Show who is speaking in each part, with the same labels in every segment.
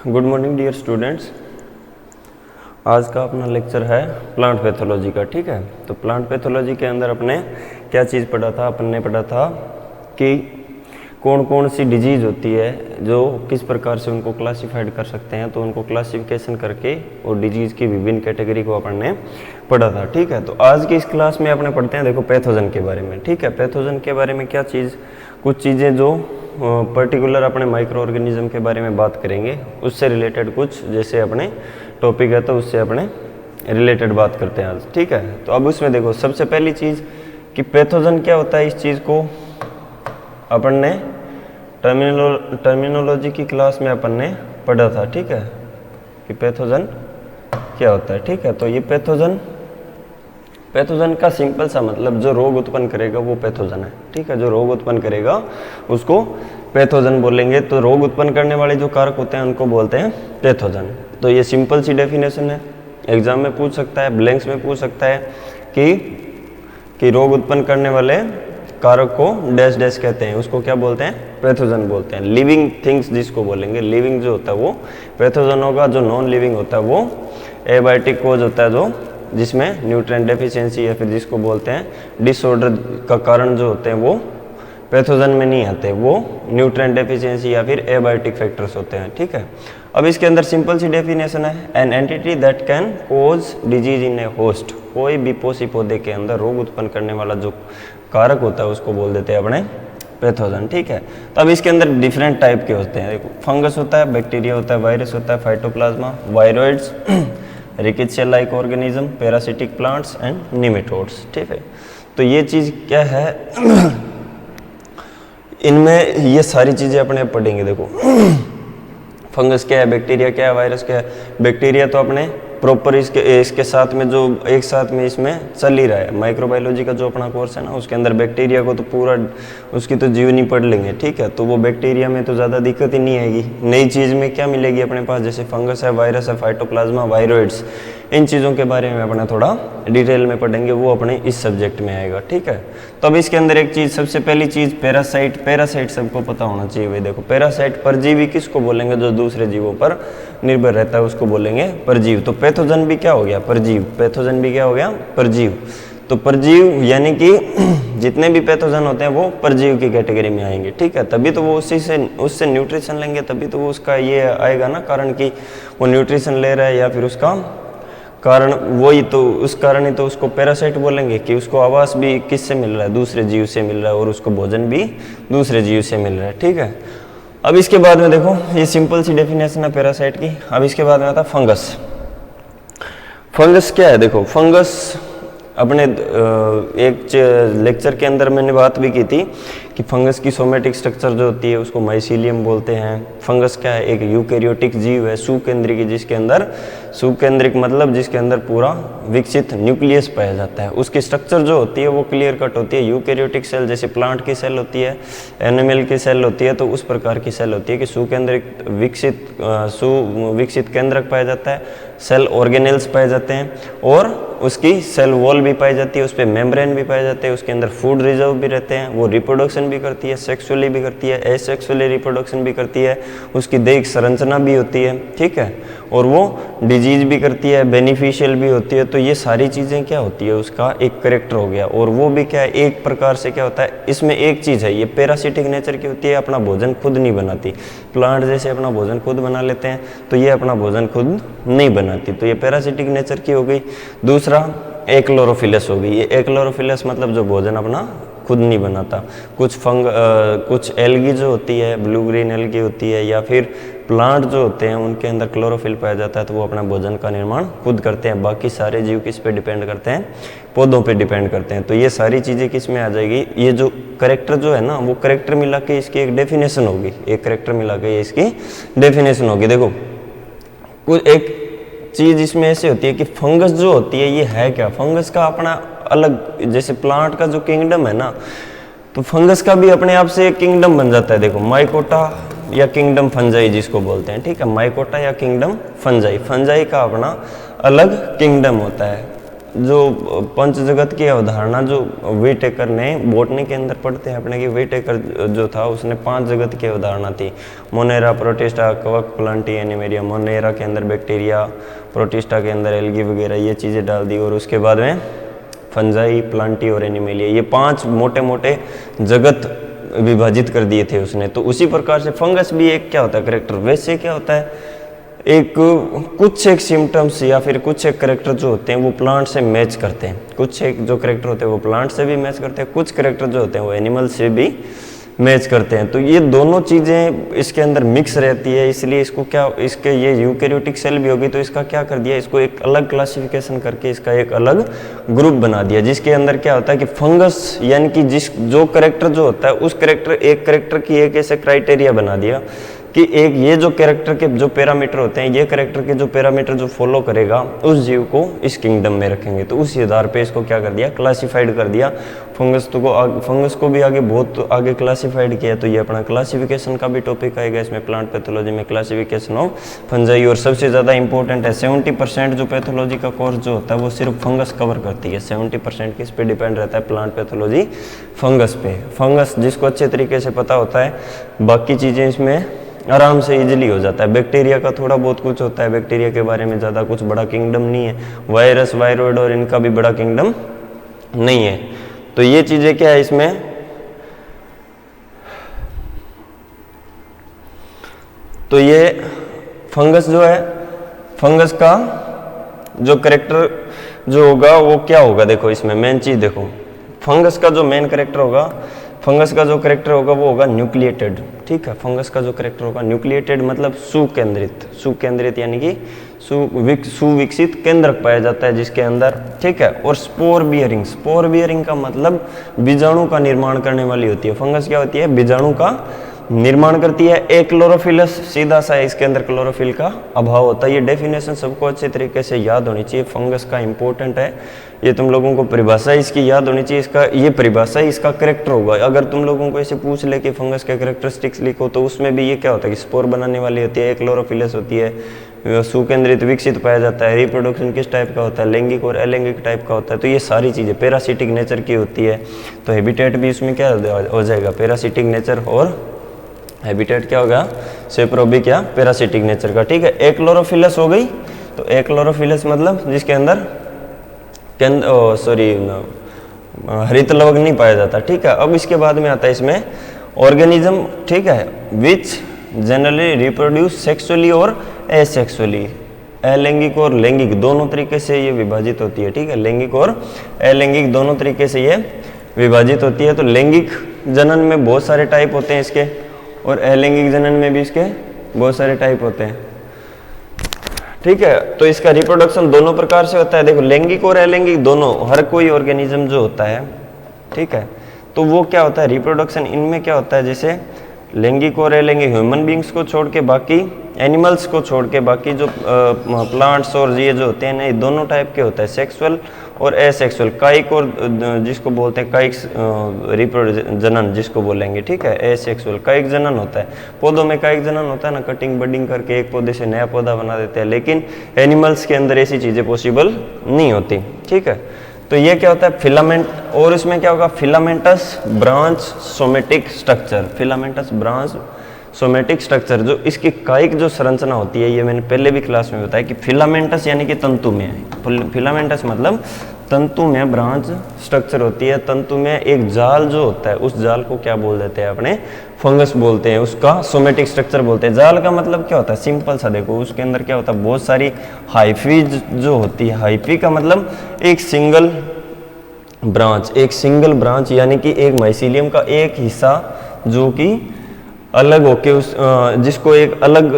Speaker 1: Good morning dear students. आज का अपना लेक्चर है प्लांट पैथोलॉजी का। ठीक है, तो प्लांट पैथोलॉजी के अंदर अपने क्या चीज़ पढ़ा था? अपन ने पढ़ा था कि कौन कौन सी डिजीज़ होती है, जो किस प्रकार से उनको क्लासिफाइड कर सकते हैं। तो उनको क्लासिफिकेशन करके और डिजीज़ की विभिन्न कैटेगरी को अपन ने पढ़ा था। ठीक है, तो आज की इस क्लास में अपने पढ़ते हैं देखो पैथोजन के बारे में। ठीक है, पैथोजन के बारे में क्या चीज़, कुछ चीज़ें जो पर्टिकुलर अपने माइक्रो ऑर्गेनिज्म के बारे में बात करेंगे, उससे रिलेटेड कुछ जैसे अपने टॉपिक है तो उससे अपने रिलेटेड बात करते हैं आज। ठीक है, तो अब उसमें देखो सबसे पहली चीज़ कि पैथोजन क्या होता है। इस चीज़ को अपन ने टर्मिनोलॉजी की क्लास में अपन ने पढ़ा था। ठीक है, कि पैथोजन क्या होता है। ठीक है, तो ये पैथोजन का सिंपल सा मतलब जो रोग उत्पन्न करेगा वो पैथोजन है। ठीक है, जो रोग उत्पन्न करेगा उसको पैथोजन बोलेंगे। तो रोग उत्पन्न करने वाले जो कारक होते हैं उनको बोलते हैं पैथोजन। तो ये सिंपल सी डेफिनेशन है, एग्जाम में पूछ सकता है, ब्लैंक्स में पूछ सकता है कि रोग उत्पन्न करने वाले कारक को डैश डैश कहते हैं, उसको क्या बोलते हैं? पैथोजन बोलते हैं। लिविंग थिंग्स जिसको बोलेंगे, लिविंग जो होता है वो पैथोजन होगा, जो नॉन लिविंग होता है वो एबायोटिक कोज होता है, जो जिसमें न्यूट्रिएंट डेफिशिएंसी या फिर जिसको बोलते हैं डिसऑर्डर का कारण जो होते हैं वो पैथोजन में नहीं आते, वो न्यूट्रिएंट डेफिशिएंसी या फिर एबायोटिक फैक्टर्स होते हैं। ठीक है, अब इसके अंदर सिंपल सी डेफिनेशन है, an entity that can cause disease in a host. कोई भी पोषी पौधे के अंदर रोग उत्पन्न करने वाला जो कारक होता है उसको बोल देते हैं अपने पैथोजन। ठीक है, तो अब इसके अंदर डिफरेंट टाइप के होते हैं। देखो, फंगस होता है, बैक्टीरिया होता है, वायरस होता है, phytoplasma, viroids, rickettsia like organism, parasitic plants and nematodes. ठीक है, तो ये चीज़ क्या है इनमें ये सारी चीज़ें अपने पढ़ेंगे। देखो फंगस क्या है, बैक्टीरिया क्या है, वायरस क्या है। बैक्टीरिया तो अपने प्रॉपर इसके साथ में जो एक साथ में इसमें चल ही रहा है। माइक्रोबायोलॉजी का जो अपना कोर्स है ना, उसके अंदर बैक्टीरिया को तो पूरा उसकी तो जीवनी पढ़ लेंगे। ठीक है, तो वो बैक्टीरिया में तो ज़्यादा दिक्कत ही नहीं आएगी। नई चीज़ में क्या मिलेगी अपने पास, जैसे फंगस है, वायरस है, फाइटोप्लाज्मा, वायरॉइड्स, इन चीज़ों के बारे में अपना थोड़ा डिटेल में पढ़ेंगे, वो अपने इस सब्जेक्ट में आएगा। ठीक है, तो अब इसके अंदर एक चीज़, सबसे पहली चीज़ पैरासाइट सबको पता होना चाहिए भाई। देखो परजीवी परजीवी किसको बोलेंगे? जो दूसरे जीवों पर निर्भर रहता है उसको बोलेंगे परजीव। तो पैथोजन भी क्या हो गया? परजीव। पैथोजन भी क्या हो गया? परजीव। तो परजीव यानी कि जितने भी पैथोजन होते हैं वो परजीव की कैटेगरी में आएंगे। ठीक है, तभी तो वो उससे न्यूट्रिशन लेंगे, तभी तो वो उसका ये आएगा ना कारण कि वो न्यूट्रिशन ले रहा है, या फिर उसका कारण वही, तो उस कारण ही तो उसको पैरासाइट बोलेंगे कि उसको आवास भी किससे मिल रहा है? दूसरे जीव से मिल रहा है, और उसको भोजन भी दूसरे जीव से मिल रहा है। ठीक है, अब इसके बाद में देखो ये सिंपल सी डेफिनेशन है पैरासाइट की। अब इसके बाद में आता है फंगस। फंगस क्या है? देखो फंगस अपने एक लेक्चर के अंदर मैंने बात भी की थी कि फंगस की सोमेटिक स्ट्रक्चर जो होती है उसको माइसीलियम बोलते हैं। फंगस क्या है? एक यूकैरियोटिक जीव है, सुकेंद्रिक, जिसके अंदर सुकेंद्रिक मतलब जिसके अंदर पूरा विकसित न्यूक्लियस पाया जाता है। उसकी स्ट्रक्चर जो होती है वो क्लियर कट होती है। यूकैरियोटिक सेल जैसे प्लांट की सेल होती है, एनिमल की सेल होती है, तो उस प्रकार की सेल होती है कि सुकेंद्रिक विकसित केंद्रक पाया जाता है, सेल ऑर्गेनेल्स पाए जाते हैं, और उसकी सेल वॉल भी पाई जाती है, उस पर मेम्ब्रेन भी पाए जाते हैं, उसके अंदर फूड रिजर्व भी रहते हैं, वो रिप्रोडक्शन भी करती है, सेक्सुअली भी करती है, एसेक्सुअली रिप्रोडक्शन भी करती है, उसकी दैहिक संरचना भी होती है। ठीक है, और वो डिजीज भी करती है, बेनिफिशियल भी होती है। तो ये सारी चीज़ें क्या होती है, उसका एक करेक्टर हो गया। और वो भी क्या है, एक प्रकार से क्या होता है, इसमें एक चीज़ है, ये पैरासिटिक नेचर की होती है, अपना भोजन खुद नहीं बनाती। प्लांट जैसे अपना भोजन खुद बना लेते हैं, तो ये अपना भोजन खुद नहीं बनाती, तो ये पैरासिटिक नेचर की हो गई। दूसरा एक्लोरोफिलस हो गई। ये एक्लोरोफिलस मतलब जो भोजन अपना खुद नहीं बनाता। कुछ एल्गी जो होती है, ब्लू ग्रीन एल्गी होती है, या फिर प्लांट जो होते हैं उनके अंदर क्लोरोफिल पाया जाता है, तो वो अपना भोजन का निर्माण खुद करते हैं। बाकी सारे जीव किस पे डिपेंड करते हैं? पौधों पे डिपेंड करते हैं। तो ये सारी चीज़ें किस में आ जाएगी? ये जो करेक्टर जो है ना, वो करेक्टर मिला के इसकी एक डेफिनेशन होगी। एक करेक्टर मिला के इसकी डेफिनेशन होगी। देखो कुछ एक चीज़ इसमें ऐसे होती है कि फंगस जो होती है ये है क्या? फंगस का अपना अलग, जैसे प्लांट का जो किंगडम है ना, तो फंगस का भी अपने आप से एक किंगडम बन जाता है। देखो माइकोटा या किंगडम फंजाई जिसको बोलते हैं। ठीक है, माइकोटा या किंगडम फंजाई, फंजाई का अपना अलग किंगडम होता है। जो पंच जगत की अवधारणा जो व्हिटेकर ने बॉटनी के अंदर पढ़ते हैं अपने की, व्हिटेकर जो था उसने 5 जगत की अवधारणा थी। मोनेरा, प्रोटिस्टा, कवक, प्लांटी, एनिमेरिया। मोनेरा के अंदर बैक्टीरिया, प्रोटिस्टा के अंदर एल्गी वगैरह ये चीज़ें डाल दी, और उसके बाद में फंजाई, प्लांटी और एनिमेलिया, ये 5 मोटे मोटे जगत विभाजित कर दिए थे उसने। तो उसी प्रकार से फंगस भी एक क्या होता है करेक्टर, वैसे क्या होता है एक कुछ एक सिम्टम्स या फिर कुछ एक करेक्टर जो होते हैं वो प्लांट से मैच करते हैं, कुछ एक जो करेक्टर होते हैं वो प्लांट से भी मैच करते हैं, कुछ करेक्टर जो होते हैं वो एनिमल से भी मैच करते हैं। तो ये दोनों चीज़ें इसके अंदर मिक्स रहती है, इसलिए इसको क्या, इसके ये यूकैरियोटिक सेल भी होगी तो इसका क्या कर दिया, इसको एक अलग क्लासिफिकेशन करके इसका एक अलग ग्रुप बना दिया, जिसके अंदर क्या होता है कि फंगस यानी कि जिस जो करेक्टर जो होता है उस करेक्टर, एक करेक्टर की एक ऐसे क्राइटेरिया बना दिया कि एक ये जो कैरेक्टर के जो पैरामीटर होते हैं, ये कैरेक्टर के जो पैरामीटर जो फॉलो करेगा उस जीव को इस किंगडम में रखेंगे। तो उसी आधार पे इसको क्या कर दिया, क्लासिफाइड कर दिया। फंगस को भी आगे बहुत आगे क्लासिफाइड किया। तो ये अपना क्लासिफिकेशन का भी टॉपिक आएगा इसमें, प्लांट पैथोलॉजी में क्लासिफिकेशन ऑफ फंजाई। और सबसे ज़्यादा इंपॉर्टेंट है 70% जो पैथोलॉजी का कोर्स जो होता है वो सिर्फ फंगस कवर करती है। 70% किस पे डिपेंड रहता है, प्लांट पैथोलॉजी फंगस पे। फंगस जिसको अच्छे तरीके से पता होता है बाकी चीज़ें इसमें आराम से इजीली हो जाता है। बैक्टीरिया का थोड़ा बहुत कुछ होता है, बैक्टीरिया के बारे में ज़्यादा कुछ बड़ा किंगडम नहीं है। वायरस, वायरॉइड और इनका भी बड़ा किंगडम नहीं है। तो ये चीज़ें क्या है इसमें, तो ये फंगस जो है, फंगस का जो करेक्टर जो होगा वो क्या होगा, देखो इसमें मेन चीज़ देखो, फंगस का जो मेन करेक्टर होगा, फंगस का जो करेक्टर होगा वो होगा न्यूक्लिएटेड। ठीक है, फंगस का जो करेक्टर होगा न्यूक्लिएटेड मतलब सुकेंद्रित, सुकेंद्रित यानी कि सुविकसित केंद्रक पाया जाता है जिसके अंदर। ठीक है, और स्पोर बियरिंग, स्पोर बियरिंग का मतलब बीजाणु का निर्माण करने वाली होती है। फंगस क्या होती है, बीजाणु का निर्माण करती है। एक क्लोरोफिलस, सीधा सा इसके अंदर क्लोरोफिल का अभाव होता है। ये डेफिनेशन सबको अच्छे तरीके से याद होनी चाहिए, फंगस का इंपॉर्टेंट है ये, तुम लोगों को परिभाषा इसकी याद होनी चाहिए। इसका ये परिभाषा इसका करेक्टर होगा। अगर तुम लोगों को ऐसे पूछ ले कि फंगस के कैरेक्टरिस्टिक्स लिखो तो उसमें भी ये क्या होता है कि स्पोर बनाने वाली होती है, एक क्लोरोफिलस होती है, सुकेंद्रित विकसित पाया जाता है, रिप्रोडक्शन किस टाइप का होता है, लैंगिक और अलैंगिक टाइप का होता है। तो ये सारी चीज़ें पैरासिटिक नेचर की होती है। तो हैबिटेट भी इसमें क्या हो जाएगा, पैरासिटिक नेचर, और हैबिटेट क्या होगा, सेप्रोबिक या पैरासिटिक नेचर का। ठीक है, एक क्लोरोफिलस हो गई, तो एक क्लोरोफिलस मतलब जिसके अंदर हरित लवक नहीं पाया जाता। ठीक है, अब इसके बाद में आता है इसमें ऑर्गेनिज्म। ठीक है, विच जनरली रिप्रोड्यूस सेक्सुअली और एसेक्सुअली, अलैंगिक और लैंगिक दोनों तरीके से ये विभाजित होती है। ठीक है, लैंगिक और अलैंगिक दोनों तरीके से ये विभाजित होती है। तो लैंगिक जनन में बहुत सारे टाइप होते हैं इसके, और अलैंगिक जनन में भी इसके बहुत सारे टाइप होते हैं। ठीक है, तो इसका रिप्रोडक्शन दोनों प्रकार से होता है। देखो लैंगिक और अलैंगिक दोनों, हर कोई ऑर्गेनिज्म जो होता है, ठीक है, तो वो क्या होता है रिप्रोडक्शन इनमें क्या होता है, जैसे लैंगिक और अलैंगिक ह्यूमन बींग्स को छोड़ के, बाकी एनिमल्स को छोड़ के, बाकी जो प्लांट्स और ये जो होते हैं ना, ये दोनों टाइप के होता है, सेक्सुअल और एसेक्सुअल, कायिक और जिसको बोलते हैं कायिक जनन जिसको बोलेंगे। ठीक है, एसेक्सुअल कायिक जनन होता है। पौधों में कायिक जनन होता है ना, कटिंग बडिंग करके एक पौधे से नया पौधा बना देते हैं, लेकिन एनिमल्स के अंदर ऐसी चीज़ें पॉसिबल नहीं होती। ठीक है, तो ये क्या होता है फिलामेंट, और इसमें क्या होगा filamentous branch somatic structure, filamentous branch somatic structure, जो इसकी कायिक जो संरचना होती है, ये मैंने पहले भी क्लास में बताया कि फिलामेंटस यानी कि तंतु में, फिलामेंटस मतलब तंतु में ब्रांच स्ट्रक्चर होती है। तंतु में एक जाल जो होता है, उस जाल को क्या बोल देते हैं अपने, फंगस बोलते हैं, उसका सोमेटिक स्ट्रक्चर बोलते हैं। जाल का मतलब क्या होता है, सिंपल सा देखो, उसके अंदर क्या होता है, बहुत सारी हाइफी जो होती है। हाइफी का मतलब एक सिंगल ब्रांच, एक सिंगल ब्रांच यानी कि एक माइसीलियम का एक हिस्सा जो कि अलग होके उस जिसको एक अलग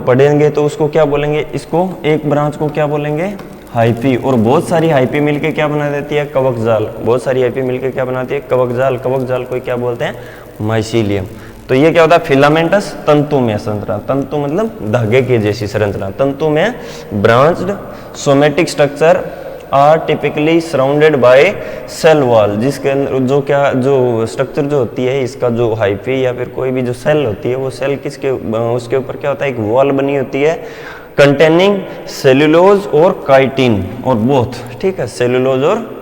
Speaker 1: पढ़ेंगे तो उसको क्या बोलेंगे, इसको एक ब्रांच को क्या बोलेंगे, हाइफी। और बहुत सारी हाइफी मिलके क्या बना देती है, कवक जाल। बहुत सारी हाइफी मिलके क्या बनाती है, कवक जाल। कवक जाल को क्या बोलते हैं, माइसीलियम। तो ये क्या होता है फिलामेंटस तंतु में संरचना, तंतु मतलब धागे की जैसी संरचना, तंतु में branched somatic structure are typically surrounded by cell wall, जिसके अंदर जो क्या जो स्ट्रक्चर जो होती है इसका, जो हाइफी या फिर कोई भी जो सेल होती है, वो सेल किसके उसके ऊपर क्या होता है, एक वॉल बनी होती है कंटेनिंग सेल्यूलोज और काइटिन और बोथ, ठीक है, सेल्यूलोज और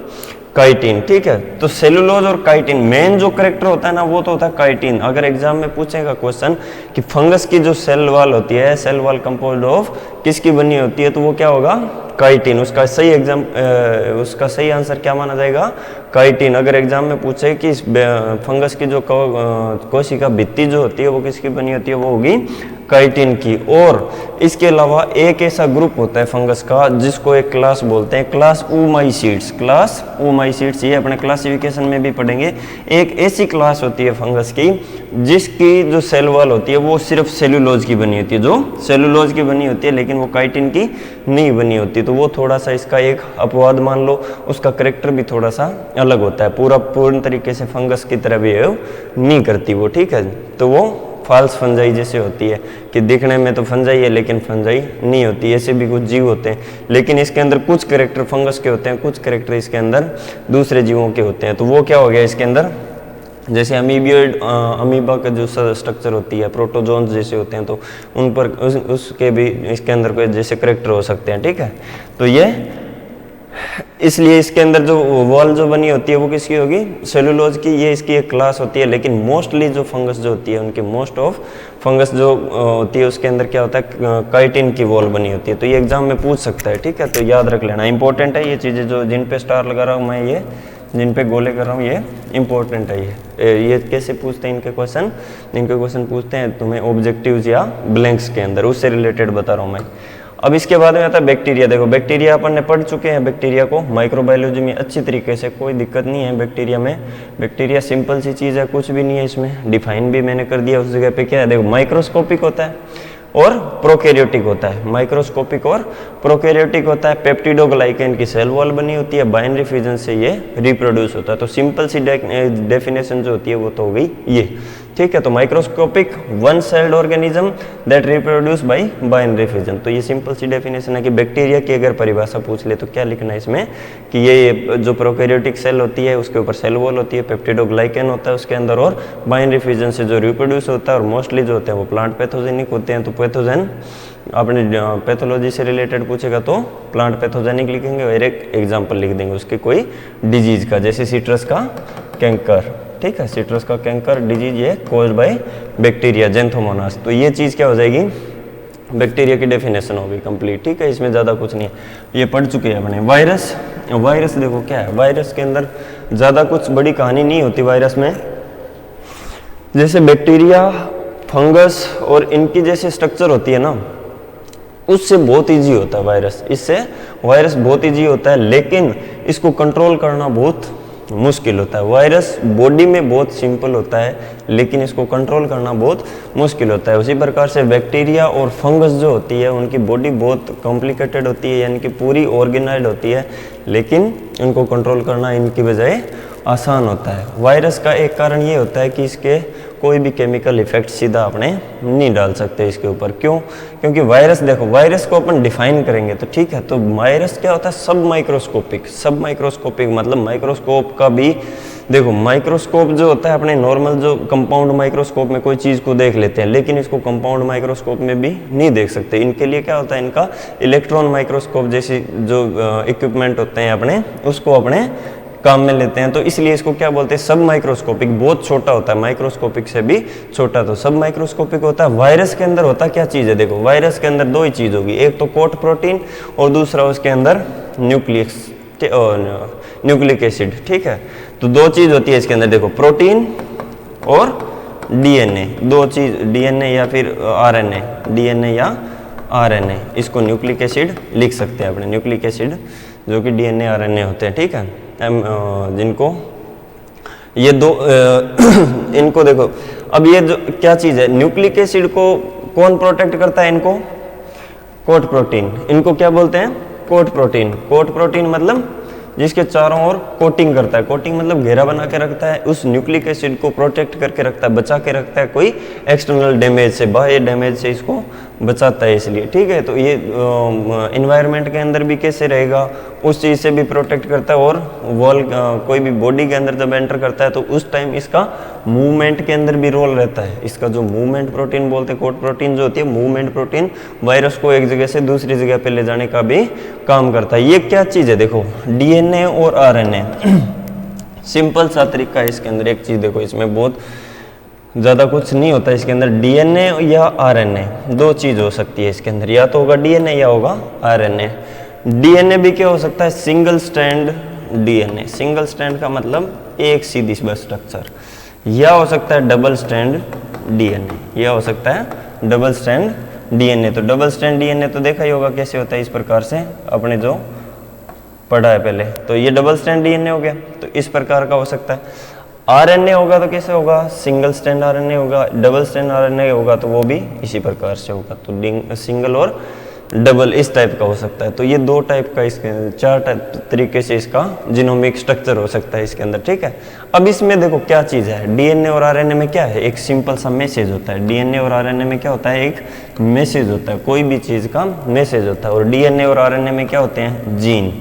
Speaker 1: काइटिन, ठीक है। तो सेलुलोज और काइटिन, मेन जो करेक्टर होता है ना वो तो होता है काइटिन। अगर एग्जाम में पूछेगा क्वेश्चन कि फंगस की जो सेल वॉल होती है, सेल वॉल कंपोज्ड ऑफ किसकी बनी होती है, तो वो क्या होगा, काइटिन। उसका सही आंसर क्या माना जाएगा, काइटिन। अगर एग्जाम में पूछे कि फंगस की जो कोशिका भित्ति जो होती है वो किसकी बनी होती है, वो होगी काइटिन की। और इसके अलावा एक ऐसा ग्रुप होता है फंगस का जिसको एक क्लास बोलते हैं, क्लास ऊमाइसीड्स, क्लास ऊमाइसीड्स, ये अपने क्लासिफिकेशन में भी पढ़ेंगे। एक ऐसी क्लास होती है फंगस की जिसकी जो सेल वॉल होती है वो सिर्फ सेलुलोज की बनी होती है, जो सेलुलोज की बनी होती है, लेकिन वो काइटिन की नहीं बनी होती। तो वो थोड़ा सा इसका एक अपवाद मान लो, उसका करेक्टर भी थोड़ा सा अलग होता है, पूर्ण तरीके से फंगस की तरह बिहेव नहीं करती वो, ठीक है। तो वो फाल्स फंजाई जैसे होती है कि दिखने में तो फंजाई है लेकिन फंजाई नहीं होती। ऐसे भी कुछ जीव होते हैं, लेकिन इसके अंदर कुछ कैरेक्टर फंगस के होते हैं, कुछ कैरेक्टर इसके अंदर दूसरे जीवों के होते हैं। तो वो क्या हो गया इसके अंदर, जैसे अमीबियोइड अमीबा का जो स्ट्रक्चर होती है, प्रोटोजोन्स जैसे होते हैं, तो उन पर उसके भी इसके अंदर कोई जैसे कैरेक्टर हो सकते हैं, ठीक है। तो ये इसलिए इसके अंदर जो वॉल जो बनी होती है वो किसकी होगी, सेलुलोज की। ये इसकी एक क्लास होती है, लेकिन मोस्टली जो फंगस जो होती है उनके मोस्ट ऑफ फंगस जो होती है उसके अंदर क्या होता है, काइटिन की वॉल बनी होती है। तो ये एग्जाम में पूछ सकता है, ठीक है। तो याद रख लेना, इंपॉर्टेंट है ये चीज़ें, जो जिन पे स्टार लगा रहा हूँ मैं, ये जिन पे गोले कर रहा हूँ, ये इंपॉर्टेंट है। ये कैसे पूछते हैं इनके क्वेश्चन पूछते हैं तुम्हें ऑब्जेक्टिव्स या ब्लैंक्स के अंदर, उससे रिलेटेड बता रहा हूँ मैं। अब इसके बाद में आता है बैक्टीरिया। देखो बैक्टीरिया अपन ने पढ़ चुके हैं, बैक्टीरिया को माइक्रोबायोलॉजी में अच्छी तरीके से, कोई दिक्कत नहीं है बैक्टीरिया में। बैक्टीरिया सिंपल सी चीज़ है, कुछ भी नहीं है इसमें, डिफाइन भी मैंने कर दिया उस जगह पे। क्या है, देखो माइक्रोस्कोपिक होता है और प्रोकैरियोटिक होता है, माइक्रोस्कोपिक और प्रोकैरियोटिक होता है। पेप्टिडोग्लाइकेन की सेल वॉल बनी होती है, बाइनरी फ्यूजन से ये रिप्रोड्यूस होता है। तो सिंपल सी डेफिनेशन जो होती है वो तो हो गई ये, ठीक है। तो microscopic one celled organism that reproduce by binary fusion. तो ये सिंपल सी डेफिनेशन है कि बैक्टीरिया की अगर परिभाषा पूछ ले तो क्या लिखना है इसमें, कि ये जो प्रोकैरियोटिक सेल होती है उसके ऊपर सेल वॉल होती है, पेप्टिडोग्लाइकेन होता है उसके अंदर, और बाइनरी फ्यूजन से जो रिप्रोड्यूस होता है, और मोस्टली जो होते हैं वो प्लांट पैथोजेनिक होते हैं। तो पैथोजन आपने पैथोलॉजी से रिलेटेड पूछेगा तो प्लांट पैथोजेनिक लिखेंगे, और एक एग्जाम्पल लिख देंगे उसके कोई डिजीज का, जैसे सिट्रस का कैंकर, ठीक है। सिट्रस का कैंकर डिजीज ये कोज्ड बाय बैक्टीरिया ज़ैंथोमोनास। तो ये चीज़ क्या हो जाएगी, बैक्टीरिया की डेफिनेशन होगी कंप्लीट, ठीक है। इसमें ज़्यादा कुछ नहीं है, ये पढ़ चुके हैं अपने। वायरस देखो क्या है, वायरस के अंदर ज़्यादा कुछ बड़ी कहानी नहीं होती वायरस में। जैसे बैक्टीरिया, फंगस और इनकी जैसे स्ट्रक्चर होती है ना, उससे बहुत ईजी होता है वायरस, इससे वायरस बहुत ईजी होता है, लेकिन इसको कंट्रोल करना बहुत मुश्किल होता है। वायरस बॉडी में बहुत सिंपल होता है, लेकिन इसको कंट्रोल करना बहुत मुश्किल होता है। उसी प्रकार से बैक्टीरिया और फंगस जो होती है उनकी बॉडी बहुत कॉम्प्लिकेटेड होती है, यानी कि पूरी ऑर्गेनाइज्ड होती है, लेकिन इनको कंट्रोल करना इनकी बजाय आसान होता है। वायरस का एक कारण ये होता है कि इसके कोई भी केमिकल इफेक्ट सीधा अपने नहीं डाल सकते इसके ऊपर। क्यों? क्योंकि वायरस, देखो वायरस को अपन डिफाइन करेंगे तो ठीक है, तो वायरस क्या होता है, सब माइक्रोस्कोपिक मतलब माइक्रोस्कोप का भी, देखो माइक्रोस्कोप जो होता है अपने नॉर्मल जो कंपाउंड माइक्रोस्कोप में कोई चीज़ को देख लेते हैं, लेकिन इसको कंपाउंड माइक्रोस्कोप में भी नहीं देख सकते। इनके लिए क्या होता है, इनका इलेक्ट्रॉन माइक्रोस्कोप जैसी जो इक्विपमेंट होते हैं अपने, उसको अपने काम में लेते हैं। तो इसलिए इसको क्या बोलते हैं, सब माइक्रोस्कोपिक, बहुत छोटा होता है, माइक्रोस्कोपिक से भी छोटा, तो सब माइक्रोस्कोपिक होता है। वायरस के अंदर होता क्या चीज़ है, देखो वायरस के अंदर दो ही चीज़ होगी, एक तो कोट प्रोटीन और दूसरा उसके अंदर न्यूक्लिक एसिड, ठीक है। तो दो चीज़ होती है इसके अंदर, देखो प्रोटीन और डीएनए, दो चीज़, डीएनए या फिर आरएनए, डीएनए या आरएनए, इसको न्यूक्लिक एसिड लिख सकते हैं अपने, न्यूक्लिक एसिड जो कि डीएनए आरएनए होते हैं, ठीक है। जिनको ये दो इनको देखो, अब ये जो क्या चीज़ है, न्यूक्लिक एसिड को कौन प्रोटेक्ट करता है, इनको कोट प्रोटीन, इनको क्या बोलते हैं, कोट प्रोटीन। कोट प्रोटीन मतलब जिसके चारों ओर कोटिंग करता है, कोटिंग मतलब घेरा बना के रखता है, उस न्यूक्लिक एसिड को प्रोटेक्ट करके रखता है, बचा के रखता है कोई एक्सटर्नल डैमेज से, बाह्य डैमेज से इसको बचाता है, इसलिए, ठीक है। तो ये इन्वायरमेंट के अंदर भी कैसे रहेगा, उस चीज़ से भी प्रोटेक्ट करता है, और वॉल कोई भी बॉडी के अंदर जब एंटर करता है तो उस टाइम इसका मूवमेंट के अंदर भी रोल रहता है। इसका जो मूवमेंट प्रोटीन बोलते हैं, कोट प्रोटीन जो होती है, मूवमेंट प्रोटीन वायरस को एक जगह से दूसरी जगह पे ले जाने का भी काम करता है। ये क्या चीज़ है, देखो डीएनए और आरएनए, सिंपल सा तरीका है इसके अंदर। एक चीज़ देखो, इसमें बहुत ज़्यादा कुछ नहीं होता इसके अंदर। डीएनए या आरएनए दो चीज़ हो सकती है इसके अंदर, या तो होगा डीएनए या होगा आरएनए। डीएनए भी क्या हो सकता है, single strand DNA, single strand का मतलब एक सीधी बस स्ट्रक्चर, या हो सकता है डबल स्ट्रैंड डीएनए, या हो सकता है डबल स्ट्रैंड डीएनए। तो डबल स्ट्रैंड डीएनए तो देखा ही होगा कैसे होता है, इस प्रकार से आपने जो पढ़ा है पहले। तो ये डबल स्ट्रैंड डीएनए हो गया, तो इस प्रकार का हो सकता है। आरएनए होगा तो कैसे होगा, सिंगल स्ट्रैंड आरएनए होगा। डबल स्ट्रैंड आरएनए होगा तो वो भी इसी प्रकार से होगा। तो सिंगल और डबल इस टाइप का हो सकता है। तो ये दो टाइप का, इसके चार तरीके से इसका जीनोमिक स्ट्रक्चर हो सकता है इसके अंदर, ठीक है। अब इसमें देखो क्या चीज़ है, डीएनए और आरएनए में क्या है, एक सिंपल सा मैसेज होता है। डीएनए और आरएनए में क्या होता है, एक मैसेज होता है, कोई भी चीज़ का मैसेज होता है। और डीएनए और आरएनए में क्या होते हैं, जीन।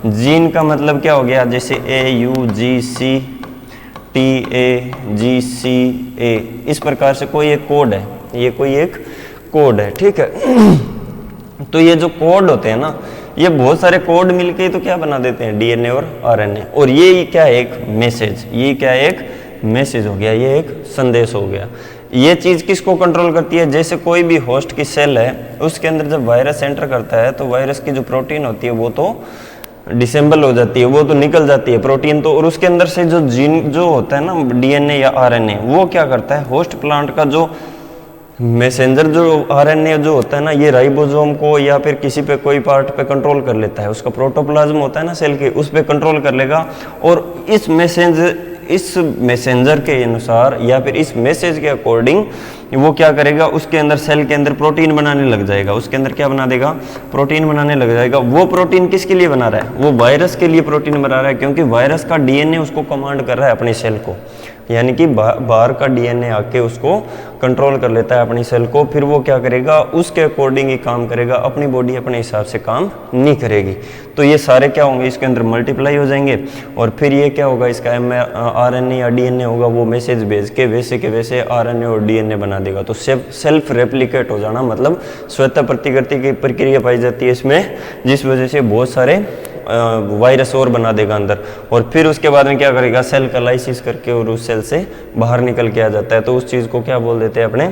Speaker 1: जीन का मतलब क्या हो गया, जैसे AUGCTAGCA, इस प्रकार से कोई एक कोड है, ये कोई एक कोड है, ठीक है। तो ये जो कोड होते हैं ना, ये बहुत सारे कोड मिलके तो क्या बना देते हैं, डीएनए और आरएनए। और ये क्या है, एक मैसेज, ये क्या है, एक मैसेज हो गया, ये एक संदेश हो गया। ये चीज़ किसको कंट्रोल करती है, जैसे कोई भी होस्ट की सेल है, उसके अंदर जब वायरस एंटर करता है तो वायरस की जो प्रोटीन होती है वो तो डिसेंबल हो जाती है, वो तो निकल जाती है प्रोटीन तो, और उसके अंदर से जो जीन जो होता है ना, डीएनए या आरएनए, वो क्या करता है, होस्ट प्लांट का जो मैसेंजर जो आरएनए जो होता है ना, ये राइबोसोम को या फिर किसी पे कोई पार्ट पे कंट्रोल कर लेता है। उसका प्रोटोप्लाज्म होता है ना सेल के, उस पे कंट्रोल कर लेगा, और इस मैसेंजर के अनुसार या फिर इस मैसेज के अकॉर्डिंग वो क्या करेगा, उसके अंदर सेल के अंदर प्रोटीन बनाने लग जाएगा। उसके अंदर क्या बना देगा, प्रोटीन बनाने लग जाएगा। वो प्रोटीन किसके लिए बना रहा है, वो वायरस के लिए प्रोटीन बना रहा है, क्योंकि वायरस का डीएनए उसको कमांड कर रहा है अपनी सेल को, यानी कि बाहर का डीएनए आके उसको कंट्रोल कर लेता है अपनी सेल को। फिर वो क्या करेगा, उसके अकॉर्डिंग ही काम करेगा, अपनी बॉडी अपने हिसाब से काम नहीं करेगी। तो ये सारे क्या होंगे, इसके अंदर मल्टीप्लाई हो जाएंगे, और फिर ये क्या होगा, इसका आरएनए या डीएनए होगा, वो मैसेज भेज के वैसे आरएनए और डीएनए बना देगा। तो सेल्फ रेप्लिकेट हो जाना, मतलब स्वतः प्रतिकृति की प्रक्रिया पाई जाती है इसमें, जिस वजह से बहुत सारे वायरस और बना देगा अंदर, और फिर उसके बाद में क्या करेगा, सेल का लाइसिस करके और उस सेल से बाहर निकल के आ जाता है। तो उस चीज़ को क्या बोल देते हैं अपने,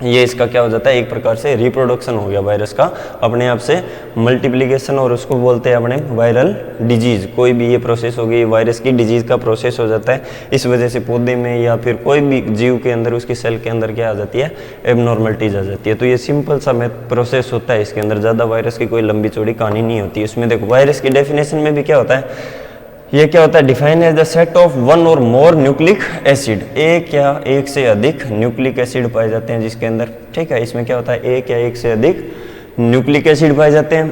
Speaker 1: ये इसका क्या हो जाता है, एक प्रकार से रिप्रोडक्शन हो गया वायरस का, अपने आप से मल्टीप्लिकेशन, और उसको बोलते हैं अपने वायरल डिजीज। कोई भी ये प्रोसेस हो गई, वायरस की डिजीज का प्रोसेस हो जाता है। इस वजह से पौधे में या फिर कोई भी जीव के अंदर, उसकी सेल के अंदर क्या आ जाती है, एबनॉर्मलिटीज आ जाती है। तो ये सिंपल सा प्रोसेस होता है इसके अंदर, ज़्यादा वायरस की कोई लंबी चौड़ी कहानी नहीं होती। इसमें देखो वायरस की डेफिनेशन में भी क्या होता है, ये क्या होता है, define as the set of one or more nucleic acid, एक या एक से अधिक न्यूक्लिक एसिड पाए जाते हैं जिसके अंदर, ठीक है। इसमें क्या होता है, एक या एक से अधिक न्यूक्लिक एसिड पाए जाते हैं,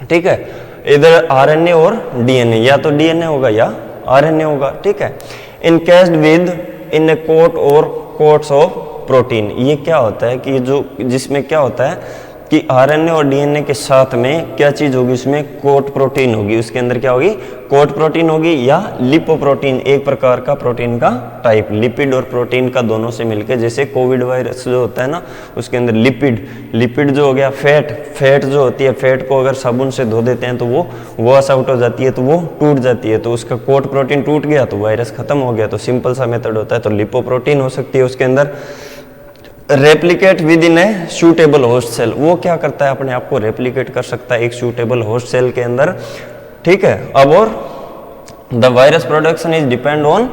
Speaker 1: ठीक है। इधर आरएनए और डीएनए, या तो डीएनए होगा या आरएनए होगा, ठीक है। Encased with in A coat और कोट्स ऑफ प्रोटीन। ये क्या होता है कि जो जिसमें क्या होता है कि आरएनए और डीएनए के साथ में क्या चीज़ होगी, उसमें कोट प्रोटीन होगी, उसके अंदर क्या होगी, कोट प्रोटीन होगी, या लिपोप्रोटीन, एक प्रकार का प्रोटीन का टाइप, लिपिड और प्रोटीन का दोनों से मिलके, जैसे कोविड वायरस जो होता है ना, उसके अंदर लिपिड जो हो गया, फैट जो होती है, फैट को अगर साबुन से धो देते हैं तो वो वॉश आउट हो जाती है, तो वो टूट जाती है, तो उसका कोट प्रोटीन टूट गया तो वायरस खत्म हो गया। तो सिंपल सा मेथड होता है। तो लिपोप्रोटीन हो सकती है उसके अंदर। Replicate within a suitable host cell, वो क्या करता है, अपने आप को रेप्लिकेट कर सकता है एक सूटेबल होस्ट सेल के अंदर, ठीक है। अब और the virus production is depend on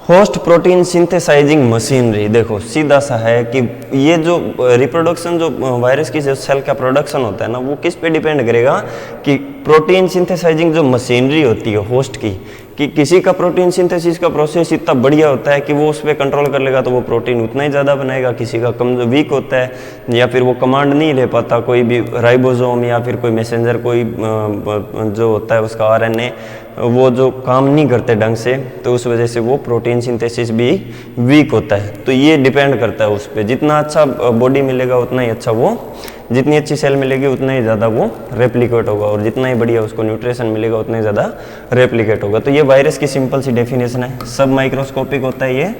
Speaker 1: host protein synthesising machinery. देखो सीधा सा है कि ये जो रिप्रोडक्शन, जो वायरस की जो सेल का प्रोडक्शन होता है ना, वो किस पे डिपेंड करेगा कि प्रोटीन सिंथेसाइजिंग जो मशीनरी होती है होस्ट की, कि किसी का प्रोटीन सिंथेसिस का प्रोसेस इतना बढ़िया होता है कि वो उस पर कंट्रोल कर लेगा तो वो प्रोटीन उतना ही ज़्यादा बनाएगा। किसी का कम वीक होता है या फिर वो कमांड नहीं ले पाता, कोई भी राइबोसोम या फिर कोई मैसेंजर, कोई जो होता है उसका आरएनए, वो जो काम नहीं करते ढंग से, तो उस वजह से वो प्रोटीन सिंथेसिस भी वीक होता है। तो ये डिपेंड करता है उस पर, जितना अच्छा बॉडी मिलेगा उतना ही अच्छा वो जितनी अच्छी सेल मिलेगी उतना ही ज़्यादा वो रेप्लिकेट होगा, और जितना ही बढ़िया उसको न्यूट्रिशन मिलेगा उतना ही ज़्यादा रेप्लिकेट होगा। तो ये वायरस की सिंपल सी डेफिनेशन है। सब माइक्रोस्कोपिक होता है, ये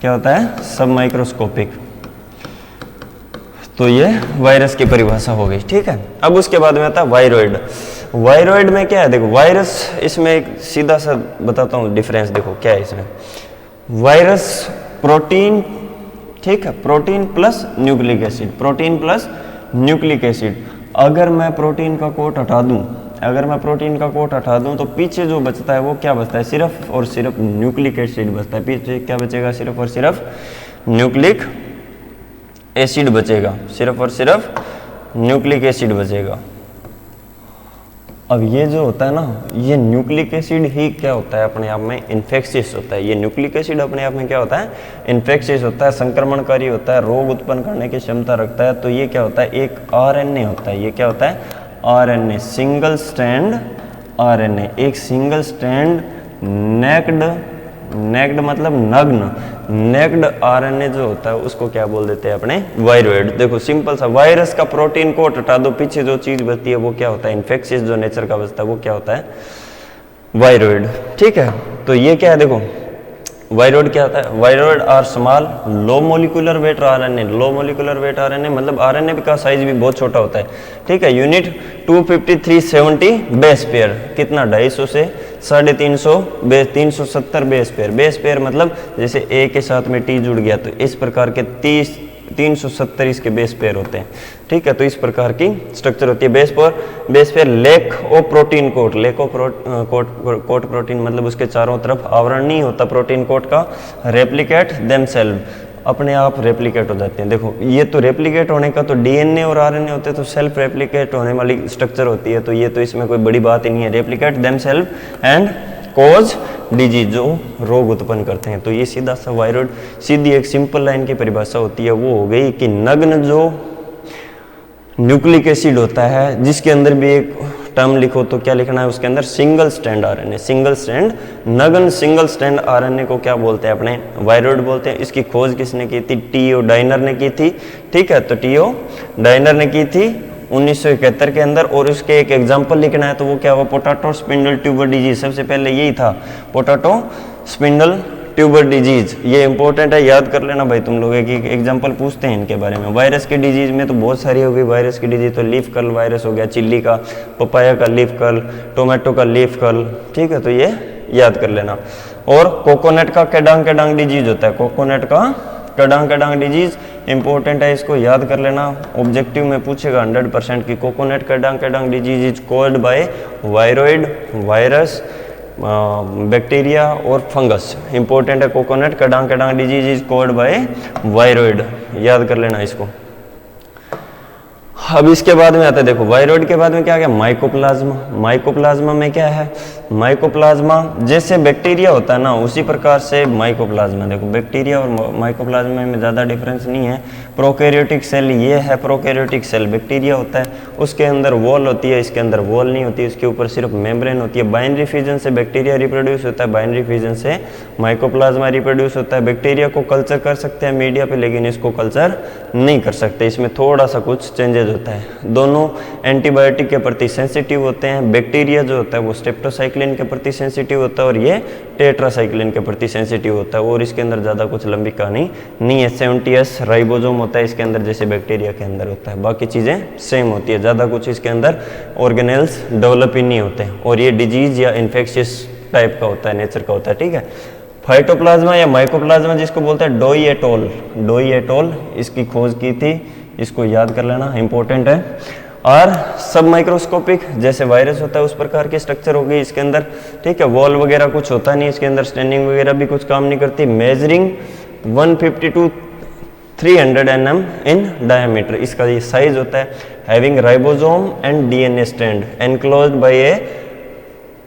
Speaker 1: क्या होता है, सब माइक्रोस्कोपिक। तो ये वायरस की परिभाषा हो गई, ठीक है। अब उसके बाद में आता है वायरॉइड। वायरॉइड में क्या है, देखो वायरस, इसमें एक सीधा सा बताता हूँ डिफरेंस, देखो क्या है इसमें। वायरस प्रोटीन, ठीक है, protein plus nucleic acid, protein plus nucleic acid. अगर मैं प्रोटीन का कोट हटा दूं, अगर मैं प्रोटीन का कोट हटा दूं तो पीछे जो बचता है वो क्या बचता है, सिर्फ और सिर्फ न्यूक्लिक एसिड बचता है। पीछे क्या बचेगा, सिर्फ और सिर्फ न्यूक्लिक एसिड बचेगा, सिर्फ और सिर्फ न्यूक्लिक एसिड बचेगा। अब ये जो होता है ना, ये न्यूक्लिक एसिड ही क्या होता है अपने आप में, इन्फेक्शियस होता है। ये न्यूक्लिक एसिड अपने आप में क्या होता है, इन्फेक्शियस होता है, संक्रमणकारी होता है, रोग उत्पन्न करने की क्षमता रखता है। तो ये क्या होता है, एक आरएनए होता है। ये क्या होता है, आरएनए, सिंगल स्ट्रैंड आरएनए, एक सिंगल स्ट्रैंड नेक्ड मतलब नग्न, नेक्ड आरएनए जो होता है उसको क्या बोल देते हैं अपने, वायरॉइड। देखो सिंपल सा, वायरस का प्रोटीन कोट हटा दो, पीछे जो चीज बचती है वो क्या होता है, इन्फेक्शियस जो नेचर का बचता है वो क्या होता है, वायरॉइड, ठीक है। तो ये क्या है, देखो वायरॉइड क्या होता है, viroid are small low molecular weight RNA. Low molecular weight RNA मतलब आरएनए का साइज भी बहुत छोटा होता है, ठीक है। यूनिट 25370 बेस पेयर, कितना, 250 से 350 370 बेस पेयर। बेस पेयर मतलब जैसे ए के साथ में टी जुड़ गया तो इस प्रकार के 370 इसके बेस पेयर होते हैं, ठीक है। तो इस प्रकार की स्ट्रक्चर होती है base pair. Lack of protein coat, lack of coat protein मतलब उसके चारों तरफ आवरण नहीं होता प्रोटीन कोट का। रेप्लिकेट देमसेल्फ, अपने आप रेप्लिकेट हो जाते हैं। देखो ये तो रेप्लिकेट होने का तो डीएनए और आरएनए होते हैं, तो सेल्फ रेप्लिकेट होने वाली स्ट्रक्चर होती है। तो ये तो इसमें कोई बड़ी बात ही नहीं है। Replicate themselves and cause disease, जो रोग उत्पन्न करते हैं। तो ये सीधा सा वायरॉइड, सीधी एक सिंपल लाइन की परिभाषा होती है, वो हो गई कि नग्न जो न्यूक्लिक एसिड होता है, जिसके अंदर भी एक टर्म लिखो तो क्या लिखना है उसके अंदर, single strand RNA. Single strand, नग्न सिंगल स्ट्रैंड आरएनए को क्या बोलते हैं अपने, वायरॉइड बोलते हैं। इसकी खोज किसने की थी, टीओ डाइनर ने की थी, ठीक है। तो टीओ डाइनर ने की थी 1971 के अंदर। और उसके एक एग्जाम्पल लिखना है तो वो क्या हुआ, पोटैटो स्पिंडल ट्यूबर डिजीज, सबसे पहले यही था, पोटैटो स्पिंडल ट्यूबर डिजीज। ये इंपॉर्टेंट है, याद कर लेना भाई तुम लोग, एक एग्जांपल पूछते हैं इनके बारे में। वायरस की डिजीज में तो बहुत सारी हो गई वायरस की डिजीज, तो लीफ कर्ल वायरस हो गया, चिल्ली का, पपाया का लीफ कर्ल, टोमेटो का लीफ कर्ल, ठीक है। तो ये याद कर लेना। और कोकोनट का केडांग डिजीज होता है, कोकोनट का केडांग डिजीज इंपॉर्टेंट है, इसको याद कर लेना। ऑब्जेक्टिव में पूछेगा 100% की coconut cadang disease is called by viroid, virus, bacteria और फंगस। इंपॉर्टेंट है, coconut cadang disease is called by viroid, याद कर लेना इसको। अब इसके बाद में आता है, देखो वायरॉइड के बाद में क्या है, माइकोप्लाज्मा। माइकोप्लाज्मा में क्या है, माइकोप्लाज्मा जैसे बैक्टीरिया होता है ना उसी प्रकार से माइकोप्लाज्मा। देखो बैक्टीरिया और माइकोप्लाज्मा में ज़्यादा डिफरेंस नहीं है। प्रोकैरियोटिक सेल ये है, प्रोकैरियोटिक सेल बैक्टीरिया होता है, उसके अंदर वॉल होती है, इसके अंदर वॉल नहीं होती, इसके ऊपर सिर्फ मेम्ब्रेन होती है। बाइनरी फ्यूजन से बैक्टीरिया रिप्रोड्यूस होता है, बाइनरी फ्यूजन से माइकोप्लाज्मा रिप्रोड्यूस होता है। बैक्टीरिया को कल्चर कर सकते हैं मीडिया पे, लेकिन इसको कल्चर नहीं कर सकते, इसमें थोड़ा सा कुछ चेंजेस होता है। दोनों एंटीबायोटिक के प्रति सेंसिटिव होते हैं। बैक्टीरिया जो होता है वो स्ट्रेप्टोसाइक्लिन के प्रति सेंसिटिव होता है और ये टेट्रासाइक्लिन के प्रति सेंसिटिव होता है। और इसके अंदर ज़्यादा कुछ लंबी कहानी नहीं है। 70S राइबोसोम होता है इसके अंदर, जैसे बैक्टीरिया के अंदर होता है, बाकी चीज़ें सेम होती है, ज़्यादा कुछ इसके अंदर ऑर्गेनेल्स डेवलप ही नहीं होते। और ये डिजीज या इन्फेक्शियस टाइप का होता है, नेचर का होता है, ठीक है। फाइटोप्लाज्मा या माइकोप्लाज्मा जिसको बोलते हैं, डोई एटोल इसकी खोज की थी, इसको याद कर लेना, इंपॉर्टेंट है। और सब माइक्रोस्कोपिक जैसे वायरस होता है उस प्रकार की स्ट्रक्चर होगी इसके अंदर, ठीक है। वॉल वगैरह कुछ होता नहीं इसके अंदर, स्टैंडिंग वगैरह भी कुछ काम नहीं करती। Measuring 150 to 300 nm in diameter, इसका ये साइज होता है। Having ribosome and DNA strand enclosed bye A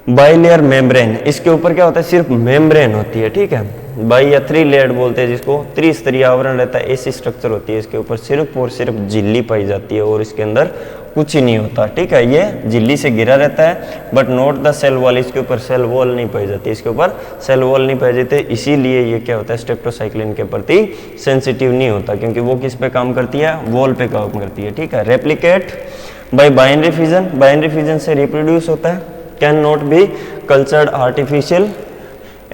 Speaker 1: bilayer membrane, इसके ऊपर क्या होता है, सिर्फ मेम्ब्रेन होती है, ठीक है। बाई या 3 लेयर्ड बोलते हैं जिसको, त्रिस्तरीय आवरण रहता है, ऐसी स्ट्रक्चर होती है। इसके ऊपर सिर्फ और सिर्फ झिल्ली पाई जाती है और इसके अंदर कुछ ही नहीं होता, ठीक है। ये झिल्ली से घिरा रहता है but not the cell wall, इसके ऊपर सेल वॉल नहीं पाई जाती, इसके ऊपर सेल वॉल नहीं पाई जाती। इसीलिए ये क्या होता है, स्टेप्टोसाइक्लिन के प्रति सेंसिटिव नहीं होता, क्योंकि वो किस पे काम करती है, वॉल पे काम करती है, ठीक है। Replicate bye binary fission, binary fission से रिप्रोड्यूस होता है। Can not be cultured artificial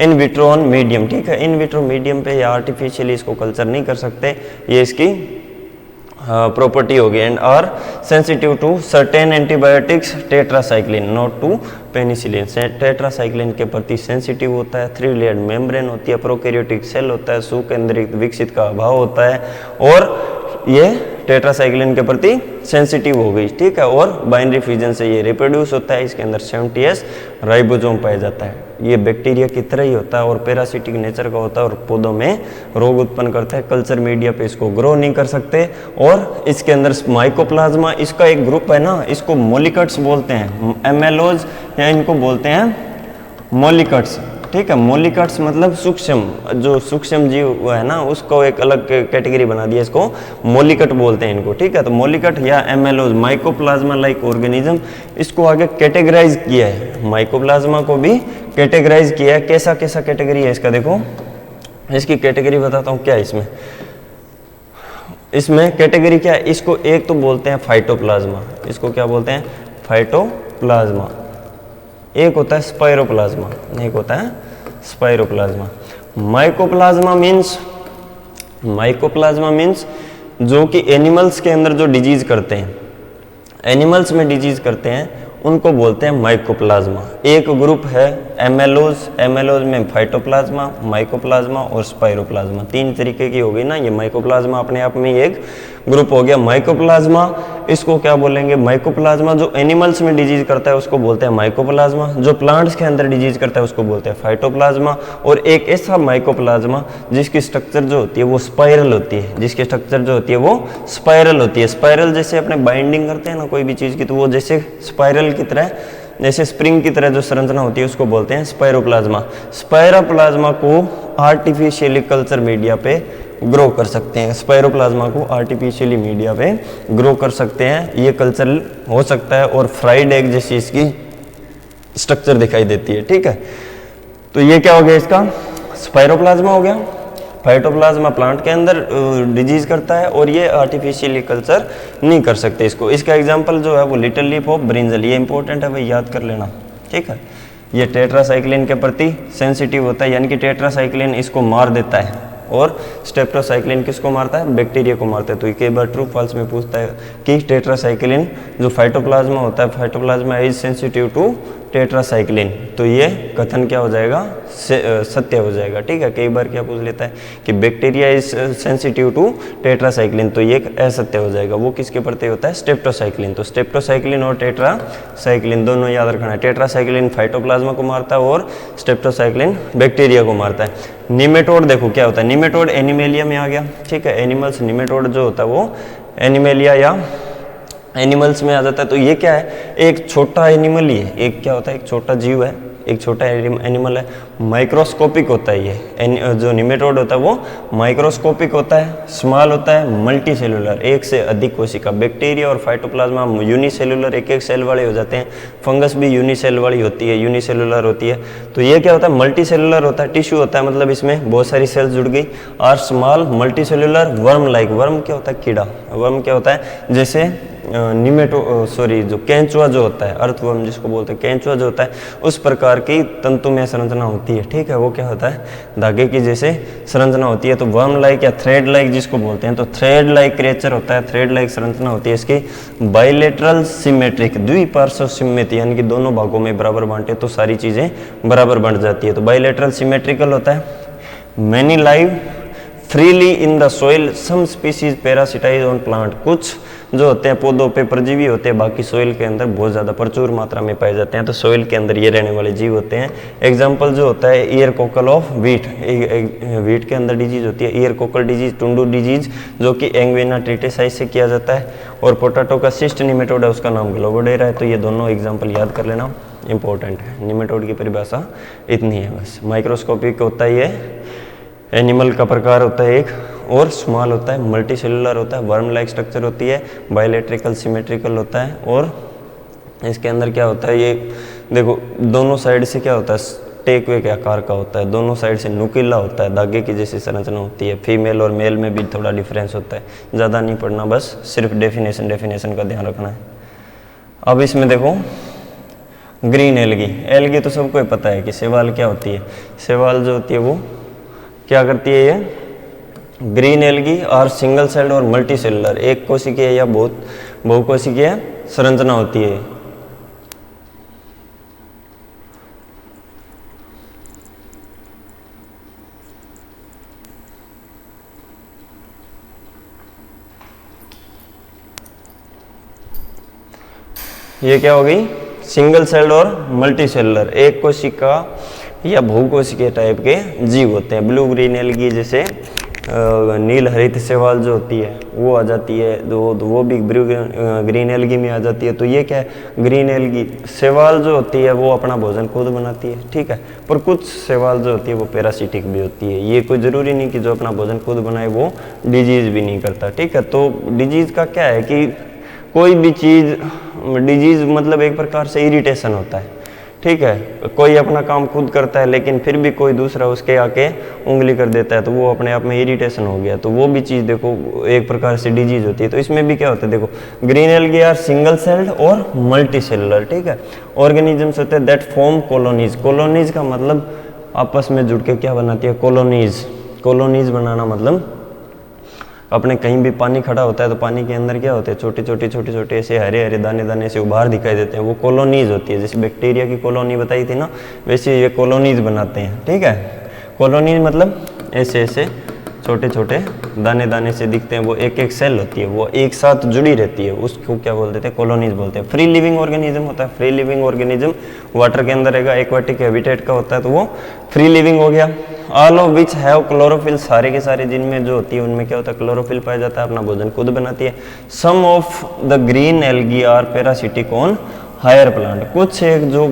Speaker 1: in vitro on medium, ठीक है। इन विट्रो मीडियम पे या आर्टिफिशियली इसको कल्चर नहीं कर सकते, ये इसकी प्रॉपर्टी होगी। And are sensitive to certain antibiotics, tetracycline not to penicillin. Tetracycline के प्रति सेंसिटिव होता है। 3 लेयर्ड मेम्ब्रेन होती है, प्रोकैरियोटिक सेल होता है, सुकेंद्रित विकसित का अभाव होता है और ये टेट्रासाइक्लिन के प्रति सेंसिटिव हो गई, ठीक है। और बाइनरी फिजन से ये रिप्रोड्यूस होता है, इसके अंदर 70S राइबोसोम पाया जाता है। ये बैक्टीरिया की तरह ही होता है और पैरासिटिक नेचर का होता है और पौधों में रोग उत्पन्न करता है। कल्चर मीडिया पे इसको ग्रो नहीं कर सकते। और इसके अंदर माइकोप्लाज्मा, इसका एक ग्रुप है ना, इसको मोलिकट्स बोलते हैं, एमेलोज या इनको बोलते हैं मोलिकट्स, ठीक है। मोलिकट्स मतलब सूक्ष्म, जो सूक्ष्म जीव है ना उसको एक अलग कैटेगरी बना दिया, इसको मोलिकट बोलते हैं इनको, ठीक है। तो मोलिकट या एमेलोज, माइकोप्लाज्मा लाइक ऑर्गेनिज्म, इसको आगे कैटेगराइज किया है, माइकोप्लाज्मा को भी कैटेगराइज किया है। कैसा कैसा कैटेगरी है इसका, देखो इसकी कैटेगरी बताता हूँ क्या है इसमें। इसमें कैटेगरी क्या है, इसको एक तो बोलते हैं फाइटोप्लाज्मा, इसको क्या बोलते हैं, फाइटोप्लाज्मा। एक होता है स्पाइरोप्लाज्मा, एक होता है स्पाइरोप्लाज्मा। माइकोप्लाज्मा मीन्स जो कि एनिमल्स के अंदर जो डिजीज करते हैं, एनिमल्स में डिजीज करते हैं उनको बोलते हैं माइकोप्लाज्मा। एक ग्रुप है एमेलोज, एमेलोज में फाइटोप्लाज्मा, माइकोप्लाज्मा और स्पाइरोप्लाज्मा, 3 तरीके की हो गई ना। ये माइकोप्लाज्मा अपने आप में एक ग्रुप हो गया। माइकोप्लाज्मा इसको क्या बोलेंगे, माइकोप्लाज्मा जो एनिमल्स में डिजीज करता है उसको बोलते हैं माइकोप्लाज्मा, जो प्लांट्स के अंदर डिजीज करता है उसको बोलते हैं फाइटोप्लाज्मा। और एक ऐसा माइकोप्लाज्मा जिसकी स्ट्रक्चर जो होती है वो स्पाइरल होती है, जिसकी स्ट्रक्चर जो होती है वो स्पाइरल होती है। स्पाइरल जैसे अपने बाइंडिंग करते हैं ना कोई भी चीज़ की, तो वो जैसे स्पाइरल की तरह, जैसे स्प्रिंग की तरह जो संरचना होती है उसको बोलते हैं स्पाइरोप्लाज्मा। स्पाइरोप्लाज्मा को आर्टिफिशियली कल्चर मीडिया पे ग्रो कर सकते हैं, स्पाइरोप्लाज्मा को आर्टिफिशियली मीडिया पे ग्रो कर सकते हैं। ये कल्चर हो सकता है और फ्राइड एग जैसी इसकी स्ट्रक्चर दिखाई देती है, ठीक है। तो ये क्या हो गया, इसका स्पाइरोप्लाज्मा हो गया। फाइटोप्लाज्मा प्लांट के अंदर डिजीज करता है और ये आर्टिफिशियली कल्चर नहीं कर सकते इसको। इसका एग्जांपल जो है वो लिटिल लीफ ऑफ ब्रिंजल, ये इंपॉर्टेंट है भाई, याद कर लेना, ठीक है। ये टेट्रासाइक्लिन के प्रति सेंसिटिव होता है, यानी कि टेट्रासाइक्लिन इसको मार देता है और स्टेप्टोसाइक्लिन किसको मारता है, बैक्टीरिया को मारता है। तो ये कई बार ट्रू फॉल्स में पूछता है कि टेट्रासाइक्लिन जो फाइटोप्लाज्मा होता है, phytoplasma is sensitive to tetracycline, तो ये कथन क्या हो जाएगा, सत्य हो जाएगा, ठीक है। कई बार क्या पूछ लेता है कि bacteria is sensitive to tetracycline, तो ये असत्य हो जाएगा। वो किसके प्रति होता है, स्टेप्टोसाइक्लिन। तो स्टेप्टोसाइक्लिन और टेट्रासाइक्लिन दोनों याद रखना है। टेट्रासाइक्लिन फाइटोप्लाज्मा को मारता है और स्टेप्टोसाइक्लिन बैक्टीरिया को मारता है। निमेटोड देखो क्या होता है, निमेटोड एनिमेलिया में आ गया, ठीक है। एनिमल्स निमेटोड जो होता है वो एनिमेलिया या एनिमल्स में आ जाता है। तो ये क्या है, एक छोटा एनिमल ही है, एक क्या होता है, एक छोटा जीव है, एक छोटा एनिमल है, माइक्रोस्कोपिक होता है। ये जो निमेटोड होता है वो माइक्रोस्कोपिक होता है, स्मॉल होता है, मल्टी सेलुलर, एक से अधिक कोशिका। बैक्टीरिया और फाइटोप्लाज्मा यूनिसेलुलर, एक एक सेल वाले हो जाते हैं। फंगस भी यूनिसेल वाली होती है, यूनिसेलुलर होती है। तो ये क्या होता है, मल्टी सेलुलर होता है, टिश्यू होता है, मतलब इसमें बहुत सारी सेल्स जुड़ गई। और small multi cellular worm like, worm क्या होता है, कीड़ा। वर्म क्या होता है, जैसे जो केंचुआ जो होता है, अर्थवर्म जिसको बोलते हैं, केंचुआ जो होता है उस प्रकार की तंतुमय संरचना होती है, ठीक है। वो क्या होता है, धागे की जैसे संरचना होती है। तो वर्म लाइक या थ्रेड लाइक जिसको बोलते हैं, तो थ्रेड लाइक क्रिएचर होता है, थ्रेड लाइक संरचना होती है इसकी। बाइलेटरल सिमेट्रिक, द्विपार्श्व सिमित, यानी कि दोनों भागों में बराबर बांटे तो सारी चीजें बराबर बंट जाती है, तो बाइलेटरल सिमेट्रिकल होता है। Many live freely in the soil, some species parasitize on plant, कुछ जो होते हैं पौधों पे परजीवी होते हैं, बाकी सोइल के अंदर बहुत ज़्यादा प्रचुर मात्रा में पाए जाते हैं। तो सोइल के अंदर ये रहने वाले जीव होते हैं। एग्जाम्पल जो होता है year Kokalla of wheat, wheat के अंदर डिजीज होती है ईयर कोकल डिजीज, टुंडू डिजीज, जो कि एंग्वेना ट्रिटेसाइज से किया जाता है। और पोटैटो का सिस्ट निमेटोड है, उसका नाम ग्लोबोडेरा है। तो ये दोनों एग्जाम्पल याद कर लेना, इंपॉर्टेंट है। निमेटोड की परिभाषा इतनी है बस। माइक्रोस्कोपिक होता है ये, एनिमल का प्रकार होता है एक, और स्मॉल होता है, मल्टी सेलुलर होता है, वर्म लाइक स्ट्रक्चर होती है, बायोलेट्रिकल सिमेट्रिकल होता है, और इसके अंदर क्या होता है, ये देखो दोनों साइड से क्या होता है, टेकवे के आकार का होता है, दोनों साइड से नुकीला होता है, धागे की जैसी संरचना होती है। फीमेल और मेल में भी थोड़ा डिफरेंस होता है, ज़्यादा नहीं पढ़ना, बस सिर्फ डेफिनेशन का ध्यान रखना है। अब इसमें देखो ग्रीन एल्गी, एल्गी तो सबको पता है कि शैवाल क्या होती है, शैवाल जो होती है वो क्या करती है, ये ग्रीन एल्गी और सिंगल सेल्ड और मल्टी सेलुलर, एक कोशिकीय या बहुकोशिकीय संरचना होती है। ये क्या हो गई, सिंगल सेल्ड और मल्टी सेलुलर, एक कोशिका या बहुकोशिकीय टाइप के जीव होते हैं। ब्लू ग्रीन एल्गी जैसे नील हरित शैवाल जो होती है वो आ जाती है, वो भी ब्लू ग्रीन एल्गी में आ जाती है। तो ये क्या है, ग्रीन एल्गी शैवाल जो होती है वो अपना भोजन खुद बनाती है, ठीक है, पर कुछ शैवाल जो होती है वो पैरासिटिक भी होती है। ये कोई ज़रूरी नहीं कि जो अपना भोजन खुद बनाए वो डिजीज़ भी नहीं करता, ठीक है। तो डिजीज़ का क्या है कि कोई भी चीज़, डिजीज़ मतलब एक प्रकार से इरिटेशन होता है, ठीक है। कोई अपना काम खुद करता है लेकिन फिर भी कोई दूसरा उसके आके उंगली कर देता है, तो वो अपने आप में इरिटेशन हो गया, तो वो भी चीज़ देखो एक प्रकार से डिजीज़ होती है। तो इसमें भी क्या होता है, देखो green algae are single celled और मल्टी सेलुलर, ठीक है, ऑर्गेनिजम्स होते हैं दैट फॉर्म कॉलोनीज। कॉलोनीज का मतलब आपस में जुड़ के क्या बनाती है, कॉलोनीज। कॉलोनीज बनाना मतलब अपने कहीं भी पानी खड़ा होता है तो पानी के अंदर क्या होते हैं, छोटे छोटे ऐसे हरे हरे दाने दाने से उभार दिखाई देते हैं, वो कॉलोनीज होती है। जैसे बैक्टीरिया की कॉलोनी बताई थी ना, वैसे ये कॉलोनीज बनाते हैं, ठीक है। कॉलोनीज मतलब ऐसे ऐसे छोटे छोटे दाने दाने से दिखते हैं, वो एक एक सेल होती है, वो एक साथ जुड़ी रहती है, उसको क्या बोलते थे, कॉलोनीज बोलते हैं। फ्री लिविंग ऑर्गेनिज्म होता है, फ्री लिविंग ऑर्गेनिज्म वाटर के अंदर रहेगा, एक्वाटिक हैबिटेट का होता है, तो वो फ्री लिविंग हो गया। All of which have chlorophyll, सारे के सारे जिनमें जो होती है उनमें क्या होता है, क्लोरोफिल पाया जाता है, अपना भोजन खुद बनाती है। Some of the green algae are parasitic on higher plant, कुछ एक जो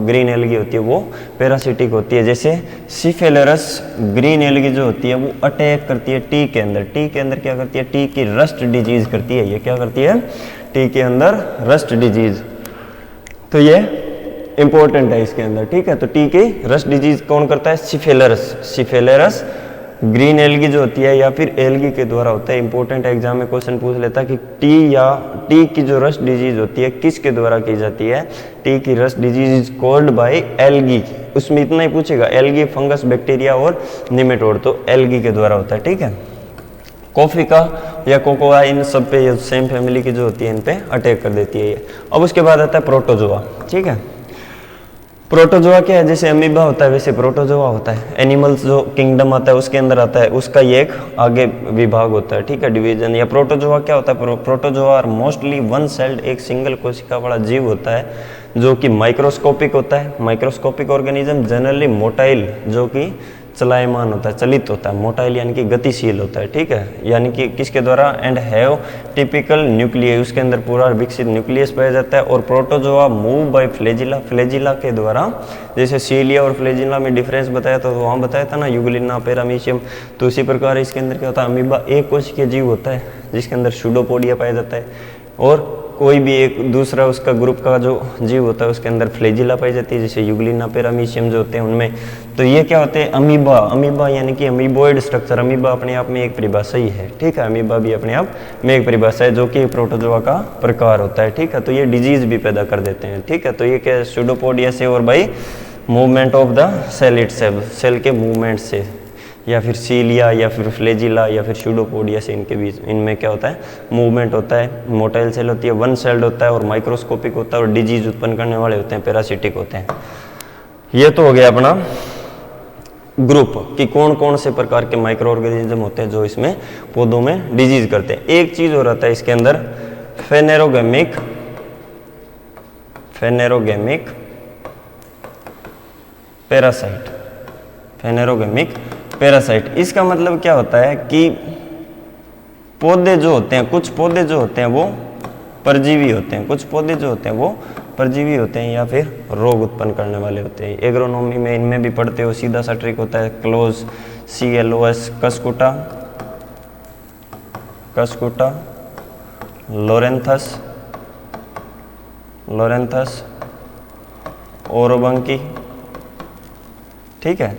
Speaker 1: ग्रीन एल्गी होती है वो पैरासिटिक होती है। जैसे सिफेलरस ग्रीन एल्गी जो होती है वो अटैक करती है टी के अंदर, टी के अंदर क्या करती है, टी की रस्ट डिजीज करती है। ये क्या करती है, टी के अंदर रस्ट डिजीज, तो ये इंपॉर्टेंट है इसके अंदर, ठीक है। तो टी की रस्ट डिजीज कौन करता है, सिफेलरस। सिफेलरस ग्रीन एल्गी जो होती है या फिर एल्गी के द्वारा होता है। इंपॉर्टेंट एग्जाम में क्वेश्चन पूछ लेता है कि टी की जो रस्ट डिजीज होती है किसके द्वारा की जाती है, टी की rust disease is called bye algae. उसमें इतना ही पूछेगा, एल्गी, फंगस, बैक्टीरिया और निमेटोड, तो एल्गी के द्वारा होता है, ठीक है। कॉफी का या कोकोआ, इन सब पे ये सेम फैमिली की जो होती है इन पे अटैक कर देती है ये। अब उसके बाद आता है प्रोटोजोआ, ठीक है। प्रोटोजोआ क्या है, जैसे अमीबा होता है वैसे प्रोटोजोआ होता है। एनिमल्स जो किंगडम आता है उसके अंदर आता है, उसका ये एक आगे विभाग होता है, ठीक है, डिवीजन। या प्रोटोजोआ क्या होता है, protozoa are mostly one celled, एक सिंगल कोशिका वाला जीव होता है जो कि माइक्रोस्कोपिक होता है। माइक्रोस्कोपिक ऑर्गेनिज्म जनरली मोटाइल, जो कि चलायमान होता है, चलित होता है, मोटाइल यानी कि गतिशील होता है, ठीक है, यानी कि किसके द्वारा, एंड हैव टिपिकल न्यूक्लियस, उसके अंदर पूरा विकसित न्यूक्लियस पाया जाता है। और protozoa move by flagella, flagella के द्वारा, जैसे सीलिया और फ्लैजिला में डिफरेंस बताया था, तो वहाँ बताया था ना, यूग्लिना, पैरामीशियम, तो उसी प्रकार इसके अंदर क्या होता है, अमीबा एक कोशिकीय जीव होता है जिसके अंदर सूडोपोडिया पाया जाता है, और कोई भी एक दूसरा उसका ग्रुप का जो जीव होता है उसके अंदर फ्लैजिला पाई जाती है, जैसे यूग्लिना, पैरामीशियम जो होते हैं उनमें। तो ये क्या होते हैं, अमीबा। अमीबा यानी कि अमीबोइड स्ट्रक्चर, अमीबा अपने आप में एक परिभाषा ही है, ठीक है, अमीबा भी अपने आप में एक परिभाषा है जो कि प्रोटोजोआ का प्रकार होता है, ठीक है। तो ये डिजीज भी पैदा कर देते हैं, ठीक है। तो ये क्या है, सूडोपोडिया से और by movement of the cell itself, cell के मूवमेंट से, या फिर सीलिया या फिर फ्लैजिला या फिर सूडोपोडिया से इनके बीच, इनमें क्या होता है, मूवमेंट होता है। मोटाइल सेल होती है, वन सेल्ड होता है और माइक्रोस्कोपिक होता है और डिजीज उत्पन्न करने वाले होते हैं, पैरासिटिक होते हैं। ये तो हो गया अपना ग्रुप कि कौन कौन से प्रकार के माइक्रो ऑर्गेनिज्म होते हैं जो इसमें पौधों में डिजीज करते हैं। एक चीज हो रहता है इसके अंदर, फेनेरोगेमिक पैरासाइट, फेनेरोगेमिक पैरासाइट। इसका मतलब क्या होता है कि पौधे जो होते हैं, कुछ पौधे जो होते हैं वो परजीवी होते हैं, कुछ पौधे जो होते हैं वो परजीवी होते हैं या फिर रोग उत्पन्न करने वाले होते हैं। एग्रोनॉमी में इनमें भी पढ़ते हो, सीधा सा ट्रिक होता है, क्लोज CLOS कस्कुटा, कस्कुटा, लोरेंथस, लोरेंथस, ओरोबंकी, ठीक है,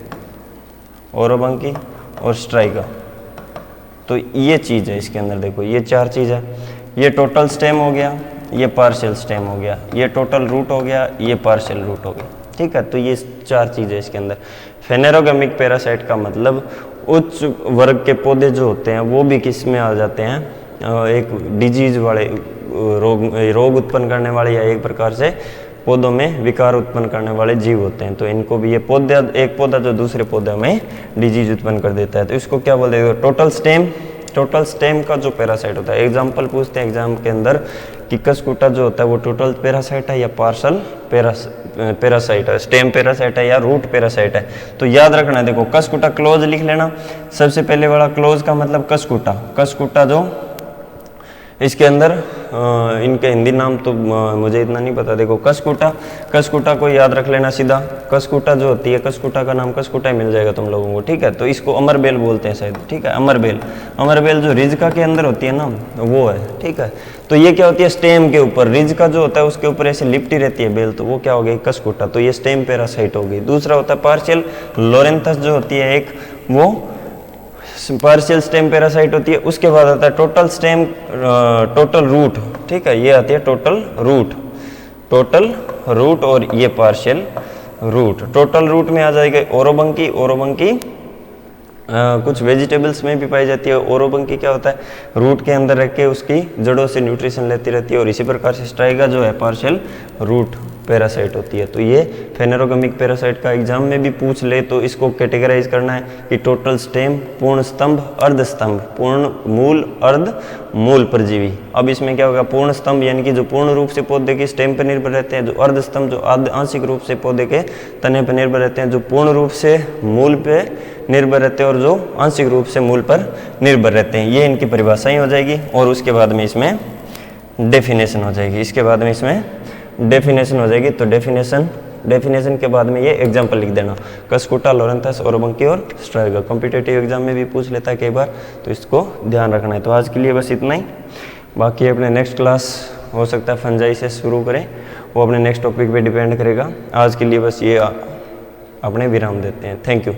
Speaker 1: ओरोबंकी और स्ट्राइका। तो ये चीज़ है इसके अंदर, देखो ये 4 चीज़ है। ये टोटल स्टेम हो गया, ये पार्शियल स्टेम हो गया, ये टोटल रूट हो गया, ये पार्शियल रूट हो गया, ठीक है। तो ये 4 चीज़ें इसके अंदर। फेनेरोगेमिक पैरासाइट का मतलब उच्च वर्ग के पौधे जो होते हैं वो भी किस में आ जाते हैं, एक डिजीज वाले रोग उत्पन्न करने वाले या एक प्रकार से पौधों में विकार उत्पन्न करने वाले जीव होते हैं। तो इनको भी ये पौधा, एक पौधा जो दूसरे पौधे में डिजीज उत्पन्न कर देता है, तो इसको क्या बोलते हैं, टोटल स्टेम। टोटल स्टेम का जो पैरासाइट होता है, एग्जाम्पल पूछते हैं एग्जाम के अंदर कि कस्कुटा जो होता है वो टोटल पैरासाइट है या पार्शल पैरासाइट है, स्टेम पैरासाइट है या रूट पैरासाइट है। तो याद रखना है, देखो कस्कुटा क्लोज लिख लेना। सबसे पहले वाला क्लोज का मतलब कस्कुटा, कस्कुटा जो इसके अंदर इनके हिंदी नाम तो मुझे इतना नहीं पता। देखो कस्कुटा, कस्कुटा को याद रख लेना सीधा। कस्कुटा जो होती है, कस्कुटा का नाम कस्कुटा ही मिल जाएगा तुम लोगों को, ठीक है। तो इसको अमरबेल बोलते हैं शायद, ठीक है, अमरबेल। अमरबेल जो रिजका के अंदर होती है ना वो है, ठीक है। तो ये क्या होती है, स्टेम के ऊपर, रिजका जो होता है उसके ऊपर ऐसे लिपटी रहती है बेल, तो वो क्या हो गई, कस्कुटा। तो ये स्टेम पैरासाइट हो गई। दूसरा होता है पार्शियल लोरेंथस जो होती है एक, वो पार्शियल स्टेम पैरासाइट होती है। उसके बाद आता है टोटल स्टेम, टोटल रूट, ठीक है, ये आती है टोटल रूट, टोटल रूट और ये पार्शियल रूट। टोटल रूट में आ जाएगा ओरोबंकी। ओरोबंकी कुछ वेजिटेबल्स में भी पाई जाती है। ओरोबंकी क्या होता है, रूट के अंदर रह के उसकी जड़ों से न्यूट्रिशन लेती रहती है। और इसी प्रकार से स्ट्राइगा जो है पार्शियल रूट पैरासाइट होती है। तो ये फेनेरोगेमिक पैरासाइट का एग्जाम में भी पूछ ले तो इसको कैटेगराइज करना है कि टोटल स्टेम, पूर्ण स्तंभ, अर्ध स्तंभ, पूर्ण मूल, अर्ध मूल परजीवी। अब इसमें क्या होगा, पूर्ण स्तंभ यानी कि जो पूर्ण रूप से पौधे के स्टेम पर निर्भर रहते हैं, जो अर्ध स्तंभ जो आंशिक रूप से पौधे के तने पर निर्भर रहते हैं, जो पूर्ण रूप से मूल पे निर्भर रहते हैं और जो आंशिक रूप से मूल पर निर्भर रहते हैं। ये इनकी परिभाषाएं हो जाएगी। और उसके बाद में इसमें डेफिनेशन हो जाएगी। इसके बाद में इसमें डेफिनेशन हो जाएगी। तो डेफिनेशन के बाद में ये एग्जाम्पल लिख देना, कस्कुटा, लोरेंथस, ओरोबंकी और स्ट्राइगा। कॉम्पिटिटिव एग्जाम में भी पूछ लेता है कई बार, तो इसको ध्यान रखना है। तो आज के लिए बस इतना ही। बाकी अपने नेक्स्ट क्लास हो सकता है फंजाई से शुरू करें, वो अपने नेक्स्ट टॉपिक पे डिपेंड करेगा। आज के लिए बस ये अपने विराम देते हैं। Thank you.